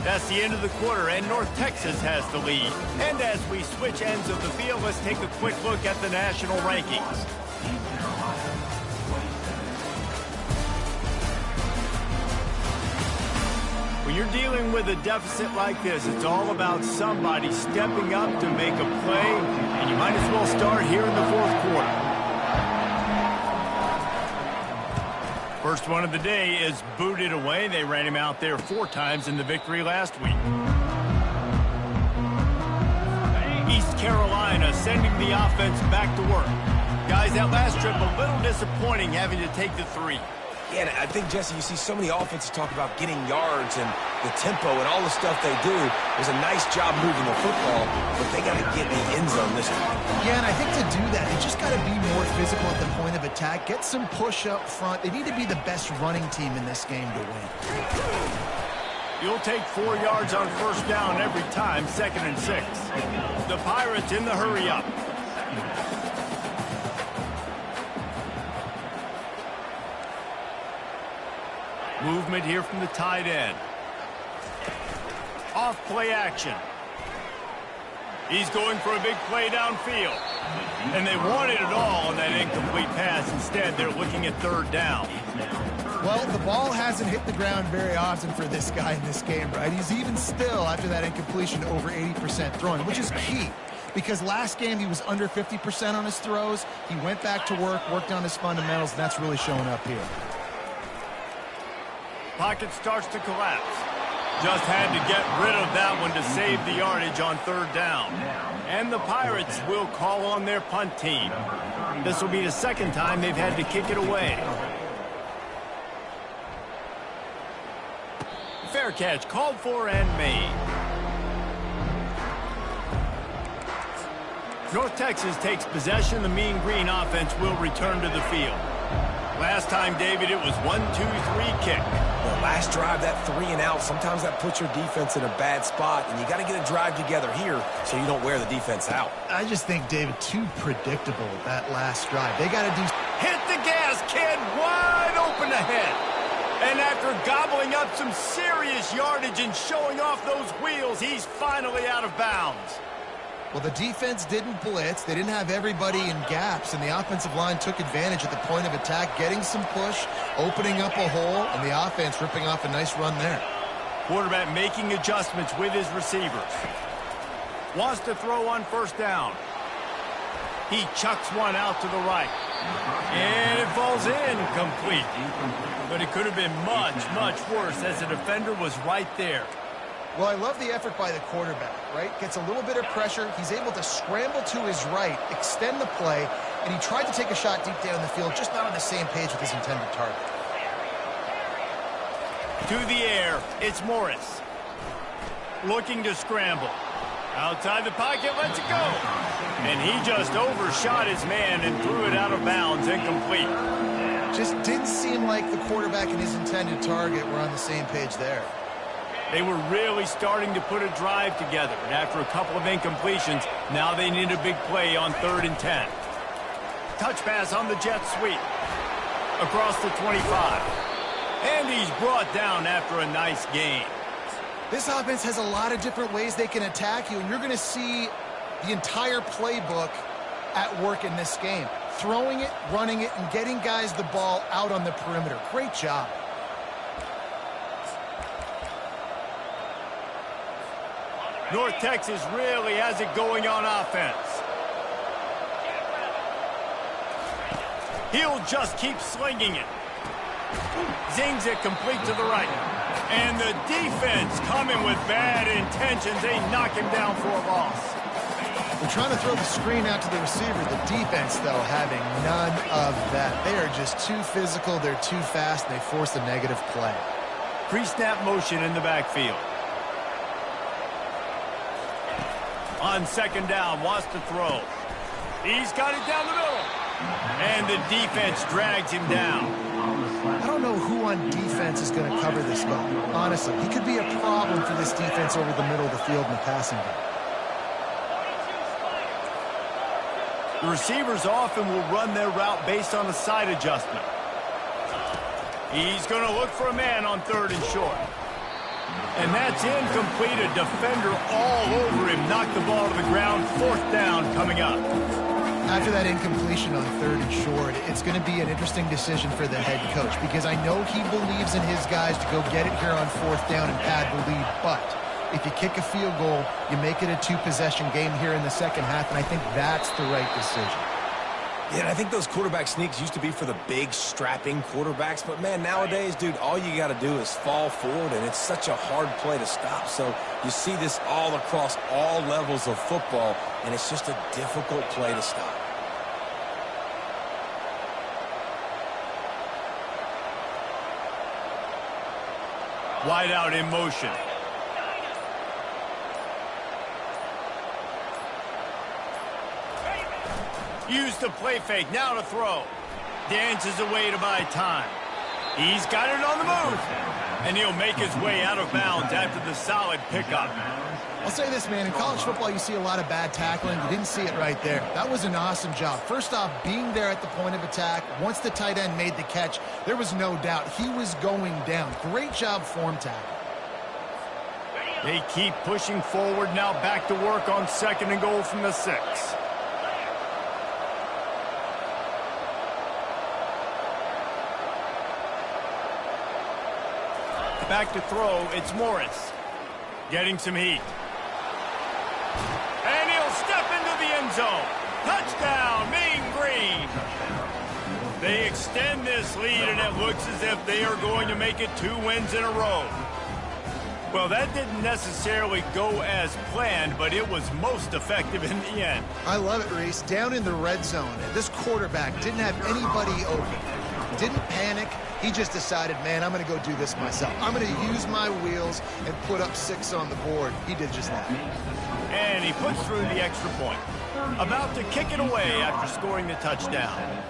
[SPEAKER 1] That's the end of the quarter, and North Texas has the lead. And as we switch ends of the field, let's take a quick look at the national rankings. We When you're dealing with a deficit like this, it's all about somebody stepping up to make a play, and you might as well start here in the fourth quarter. First one of the day is booted away. They ran him out there 4 times in the victory last week. East Carolina sending the offense back to work. Guys, that last trip a little disappointing having to take the 3.
[SPEAKER 2] Yeah, and I think, Jesse, you see so many offenses talk about getting yards and the tempo and all the stuff they do. It was a nice job moving the football, but they got to get in the end zone this week.
[SPEAKER 3] Yeah, and I think to do that, they just got to be more physical at the point of attack, get some push up front. They need to be the best running team in this game to win.
[SPEAKER 1] You'll take 4 yards on first down every time, 2nd and 6. The Pirates in the hurry up. Movement here from the tight end. Off play action. He's going for a big play downfield. And they wanted it all on that incomplete pass. Instead, they're looking at 3rd down.
[SPEAKER 3] Well, the ball hasn't hit the ground very often for this guy in this game, right? He's even still, after that incompletion, over 80% throwing, which is key. Because last game, he was under 50% on his throws. He went back to work, worked on his fundamentals, and that's really showing up here.
[SPEAKER 1] Pocket starts to collapse. Just had to get rid of that one to save the yardage on 3rd down. And the Pirates will call on their punt team. This will be the 2nd time they've had to kick it away. Fair catch called for and made. North Texas takes possession. The Mean Green offense will return to the field. Last time, David, it was 1-2-3 kick.
[SPEAKER 2] Well, last drive, that 3 and out, sometimes that puts your defense in a bad spot, and you got to get a drive together here so you don't wear the defense out.
[SPEAKER 3] I just think, David, too predictable that last drive. They got to do...
[SPEAKER 1] Hit the gas, kid! Wide open ahead. And after gobbling up some serious yardage and showing off those wheels, he's finally out of bounds.
[SPEAKER 3] Well, the defense didn't blitz. They didn't have everybody in gaps, and the offensive line took advantage at the point of attack, getting some push, opening up a hole, and the offense ripping off a nice run there.
[SPEAKER 1] Quarterback making adjustments with his receivers. Wants to throw on 1st down. He chucks one out to the right. And it falls in complete. But it could have been much, much worse as the defender was right there.
[SPEAKER 3] Well, I love the effort by the quarterback, right? Gets a little bit of pressure. He's able to scramble to his right, extend the play, and he tried to take a shot deep down the field, just not on the same page with his intended target.
[SPEAKER 1] To the air, it's Morris. Looking to scramble. Outside the pocket, lets it go. And he just overshot his man and threw it out of bounds, incomplete.
[SPEAKER 3] Just didn't seem like the quarterback and his intended target were on the same page there.
[SPEAKER 1] They were really starting to put a drive together, and after a couple of incompletions, now they need a big play on 3rd and 10. Touch pass on the jet sweep. Across the 25. And he's brought down after a nice gain.
[SPEAKER 3] This offense has a lot of different ways they can attack you, and you're going to see the entire playbook at work in this game. Throwing it, running it, and getting guys the ball out on the perimeter. Great job.
[SPEAKER 1] North Texas really has it going on offense. He'll just keep slinging it. Zings it complete to the right. And the defense coming with bad intentions. They knock him down for a loss.
[SPEAKER 3] They're trying to throw the screen out to the receiver. The defense, though, having none of that. They are just too physical. They're too fast. And they force a negative play.
[SPEAKER 1] Pre-snap motion in the backfield. On 2nd down, wants to throw. He's got it down the middle. And the defense drags him down.
[SPEAKER 3] I don't know who on defense is going to cover this guy. Honestly, he could be a problem for this defense over the middle of the field in the passing game.
[SPEAKER 1] The receivers often will run their route based on a side adjustment. He's going to look for a man on 3rd and short. And that's incomplete. A defender all over him. Knocked the ball to the ground. 4th down coming up.
[SPEAKER 3] After that incompletion on 3rd and short, it's going to be an interesting decision for the head coach because I know he believes in his guys to go get it here on 4th down and pad the lead, but if you kick a field goal, you make it a 2-possession game here in the second half, and I think that's the right decision.
[SPEAKER 2] Yeah, and I think those quarterback sneaks used to be for the big, strapping quarterbacks. But, man, nowadays, dude, all you got to do is fall forward, and it's such a hard play to stop. So you see this all across all levels of football, and it's just a difficult play to stop.
[SPEAKER 1] Wide out in motion. Use the play fake, now to throw. Dances away to buy time. He's got it on the move. And he'll make his way out of bounds after the solid pickup.
[SPEAKER 3] I'll say this, man. In college football, you see a lot of bad tackling. You didn't see it right there. That was an awesome job. First off, being there at the point of attack. Once the tight end made the catch, there was no doubt he was going down. Great job form tackle.
[SPEAKER 1] They keep pushing forward, now back to work on 2nd and goal from the 6. Back to throw, it's Morris. Getting some heat. And he'll step into the end zone. Touchdown, Mean Green. They extend this lead, and it looks as if they are going to make it 2 wins in a row. Well, that didn't necessarily go as planned, but it was most effective in the end.
[SPEAKER 3] I love it, Reese. Down in the red zone, this quarterback didn't have anybody open. Didn't panic. He just decided, man, I'm going to go do this myself. I'm going to use my wheels and put up 6 on the board. He did just that.
[SPEAKER 1] And he puts through the extra point. About to kick it away after scoring the touchdown.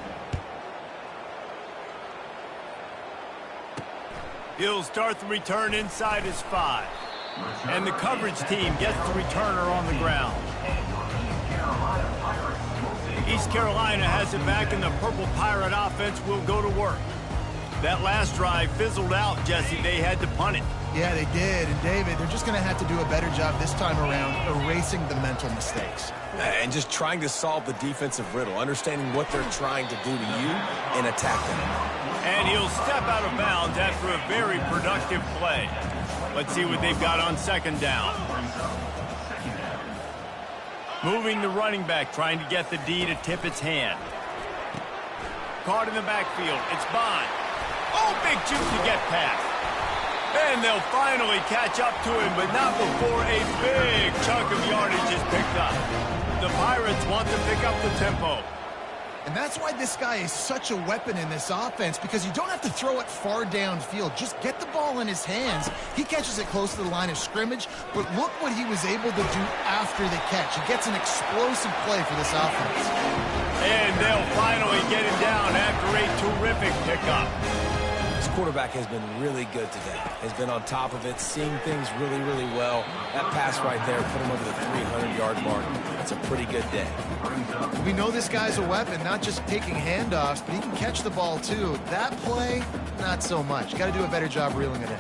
[SPEAKER 1] He'll start the return inside his 5. And the coverage team gets the returner on the ground. East Carolina has it back, and the Purple Pirate offense will go to work. That last drive fizzled out, Jesse. They had to punt it.
[SPEAKER 3] Yeah, they did. And, David, they're just going to have to do a better job this time around erasing the mental mistakes.
[SPEAKER 2] And just trying to solve the defensive riddle, understanding what they're trying to do to you and attack them.
[SPEAKER 1] And he'll step out of bounds after a very productive play. Let's see what they've got on 2nd down. Moving the running back, trying to get the D to tip its hand. Caught in the backfield. It's Bond. Oh, big juke to get past. And they'll finally catch up to him, but not before a big chunk of yardage is picked up. The Pirates want to pick up the tempo.
[SPEAKER 3] And that's why this guy is such a weapon in this offense, because you don't have to throw it far downfield. Just get the ball in his hands. He catches it close to the line of scrimmage, but look what he was able to do after the catch. He gets an explosive play for this offense.
[SPEAKER 1] And they'll finally get him down after a terrific pickup.
[SPEAKER 2] This quarterback has been really good today. Has been on top of it, seeing things really, really well. That pass right there put him over the 300-yard mark. That's a pretty good day.
[SPEAKER 3] We know this guy's a weapon, not just taking handoffs, but he can catch the ball too. That play, not so much. Got to do a better job reeling it in.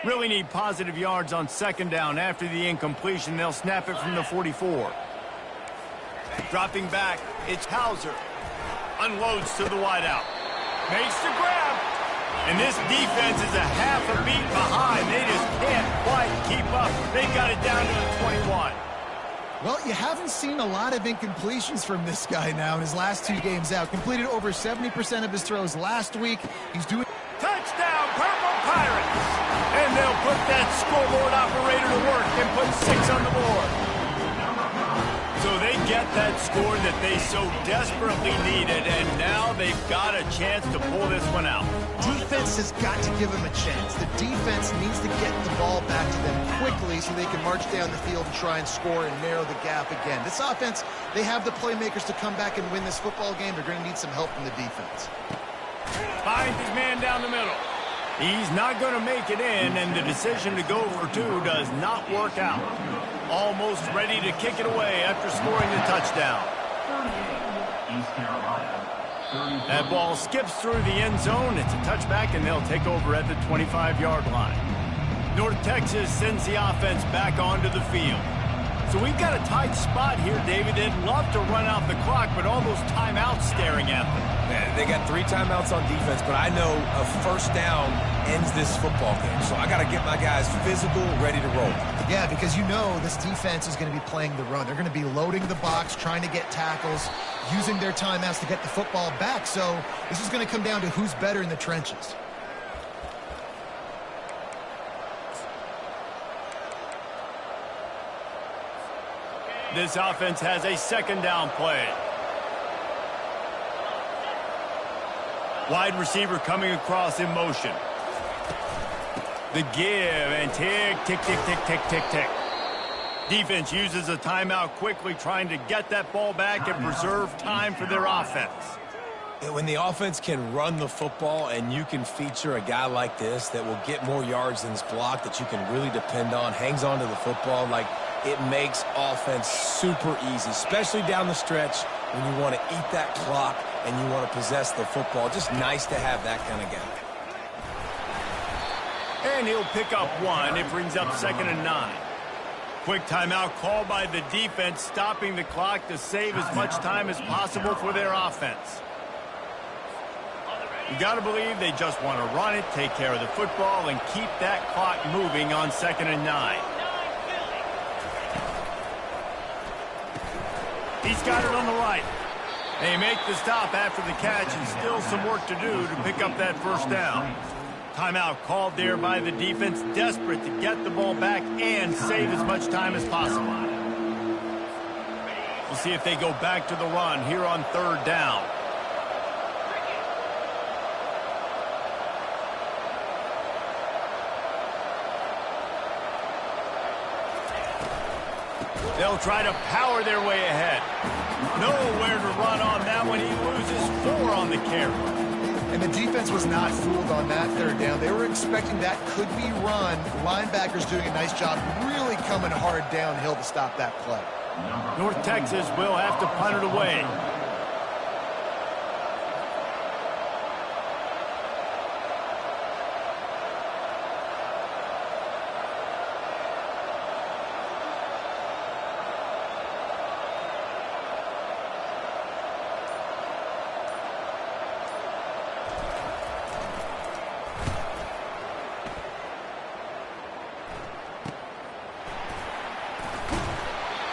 [SPEAKER 1] Really need positive yards on 2nd down. After the incompletion, they'll snap it from the 44. Dropping back, it's Hauser. Unloads to the wideout. Makes the grab. And this defense is a half a beat behind. They just can't quite keep up. They got it down to the 21.
[SPEAKER 3] Well, you haven't seen a lot of incompletions from this guy now in his last 2 games out. Completed over 70% of his throws last week. He's doing...
[SPEAKER 1] Touchdown, Purple Pirates! And they'll put that scoreboard operator to work and put 6 on the board. So they get that score that they so desperately needed, and now they've got a chance to pull this one out.
[SPEAKER 3] Defense has got to give them a chance. The defense needs to get the ball back to them quickly so they can march down the field and try and score and narrow the gap again. This offense, they have the playmakers to come back and win this football game. They're going to need some help from the defense.
[SPEAKER 1] Finds his man down the middle. He's not going to make it in, and the decision to go for 2 does not work out. Almost ready to kick it away after scoring the touchdown. That ball skips through the end zone. It's a touchback, and they'll take over at the 25-yard line. North Texas sends the offense back onto the field. So we've got a tight spot here, David. They'd love to run out the clock, but all those timeouts staring at them.
[SPEAKER 2] Man, they got 3 timeouts on defense, but I know a first down ends this football game. So I got to get my guys physical, ready to roll.
[SPEAKER 3] Yeah, because you know this defense is going to be playing the run. They're going to be loading the box, trying to get tackles, using their timeouts to get the football back. So this is going to come down to who's better in the trenches.
[SPEAKER 1] This offense has a second down play. Wide receiver coming across in motion. The give and tick, tick, tick, tick, tick, tick, tick. Defense uses a timeout quickly, trying to get that ball back and preserve time for their offense.
[SPEAKER 2] When the offense can run the football and you can feature a guy like this that will get more yards than his block, that you can really depend on, hangs on to the football, like it makes offense super easy, especially down the stretch when you want to eat that clock and you want to possess the football. Just nice to have that kind of guy.
[SPEAKER 1] And he'll pick up 1. It brings up 2nd and 9. Quick timeout called by the defense, stopping the clock to save as much time as possible for their offense. You got to believe they just want to run it, take care of the football, and keep that clock moving on 2nd and 9. He's got it on the right. They make the stop after the catch, and still some work to do to pick up that first down. Timeout called there by the defense, desperate to get the ball back and save as much time as possible. We'll see if they go back to the run here on 3rd down. They'll try to power their way ahead. Nowhere to run on that one. He loses 4 on the carry.
[SPEAKER 3] And the defense was not fooled on that 3rd down. They were expecting that could be run. Linebackers doing a nice job really coming hard downhill to stop that play.
[SPEAKER 1] North Texas will have to punt it away.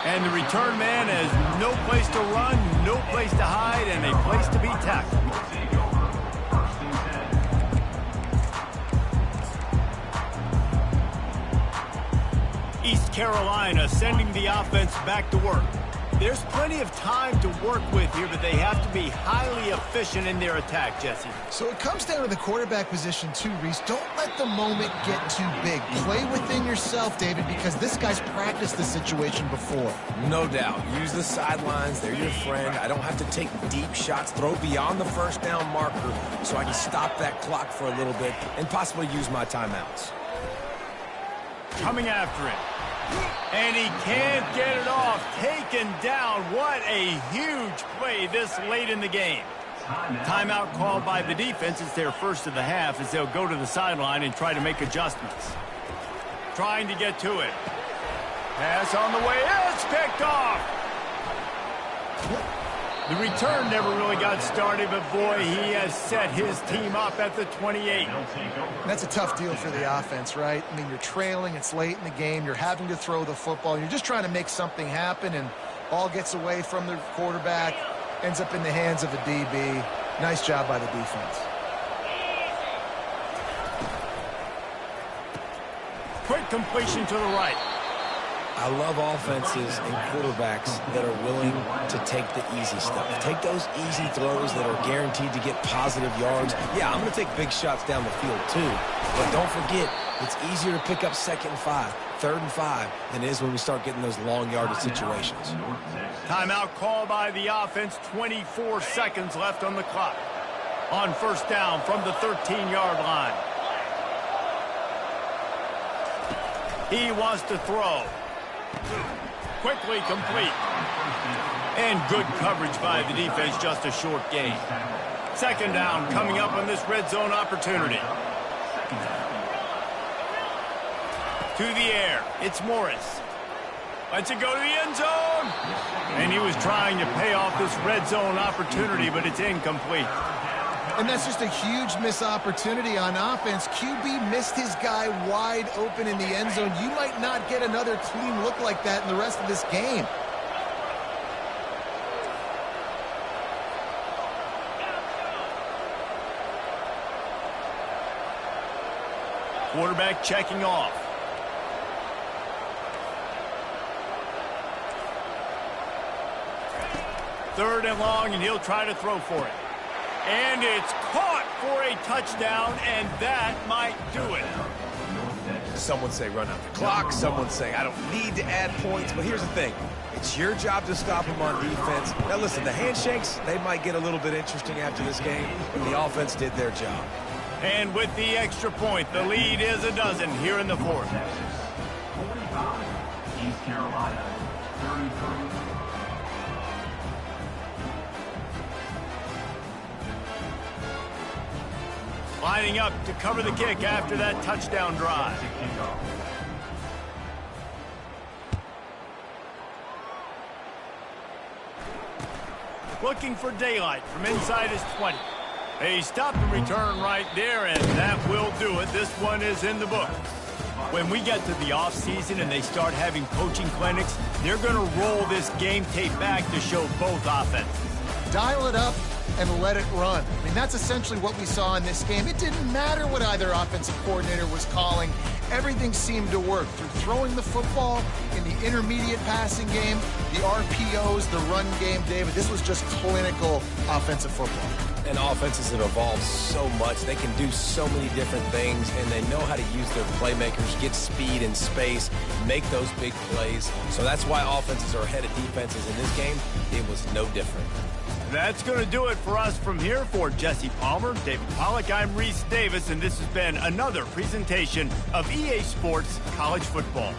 [SPEAKER 1] And the return man has no place to run, no place to hide, and a place to be tackled. East Carolina sending the offense back to work. There's plenty of time to work with here, but they have to be highly efficient in their attack, Jesse.
[SPEAKER 3] So it comes down to the quarterback position too, Reese. Don't let the moment get too big. Play within yourself, David, because this guy's practiced the situation before.
[SPEAKER 2] No doubt. Use the sidelines. They're your friend. I don't have to take deep shots. Throw beyond the first down marker so I can stop that clock for a little bit and possibly use my timeouts.
[SPEAKER 1] Coming after it. And he can't get it off. Taken down. What a huge play this late in the game. Timeout called by the defense. It's their first of the half as they'll go to the sideline and try to make adjustments. Trying to get to it. Pass on the way. It's picked off. The return never really got started, but boy, he has set his team up at the 28.
[SPEAKER 3] That's a tough deal for the offense, right? I mean, you're trailing, it's late in the game, you're having to throw the football, you're just trying to make something happen, and ball gets away from the quarterback, ends up in the hands of a DB. Nice job by the defense.
[SPEAKER 1] Quick completion to the right.
[SPEAKER 2] I love offenses and quarterbacks that are willing to take the easy stuff. Take those easy throws that are guaranteed to get positive yards. Yeah, I'm going to take big shots down the field too. But don't forget, it's easier to pick up 2nd and 5, 3rd and 5 than it is when we start getting those long yardage situations.
[SPEAKER 1] Timeout called by the offense. 24 seconds left on the clock. On first down from the 13-yard line. He wants to throw. Quickly complete. And good coverage by the defense, just a short gain. 2nd down coming up on this red zone opportunity. To the air, it's Morris. Lets it go to the end zone. And he was trying to pay off this red zone opportunity, but it's incomplete.
[SPEAKER 3] And that's just a huge missed opportunity on offense. QB missed his guy wide open in the end zone. You might not get another clean look like that in the rest of this game.
[SPEAKER 1] Quarterback checking off. Third and long, and he'll try to throw for it. And it's caught for a touchdown, and that might do it.
[SPEAKER 2] Some would say run out the clock. Some would say I don't need to add points. But here's the thing. It's your job to stop them on defense. Now, listen, the handshakes, they might get a little bit interesting after this game, but the offense did their job.
[SPEAKER 1] And with the extra point, the lead is a dozen here in the fourth.
[SPEAKER 4] 45, East Carolina, 33.
[SPEAKER 1] Lining up to cover the kick after that touchdown drive. Looking for daylight from inside his 20. They stop the return right there, and that will do it. This one is in the book. When we get to the offseason and they start having coaching clinics, they're going to roll this game tape back to show both offenses.
[SPEAKER 3] Dial it up and let it run. I mean, that's essentially what we saw in this game. It didn't matter what either offensive coordinator was calling. Everything seemed to work through throwing the football in the intermediate passing game, the RPOs, the run game, David. This was just clinical offensive football.
[SPEAKER 2] And offenses have evolved so much. They can do so many different things, and they know how to use their playmakers, get speed and space, make those big plays. So that's why offenses are ahead of defenses in this game. It was no different.
[SPEAKER 1] That's going to do it for us from here. For Jesse Palmer, David Pollack, I'm Reese Davis, and this has been another presentation of EA Sports College Football.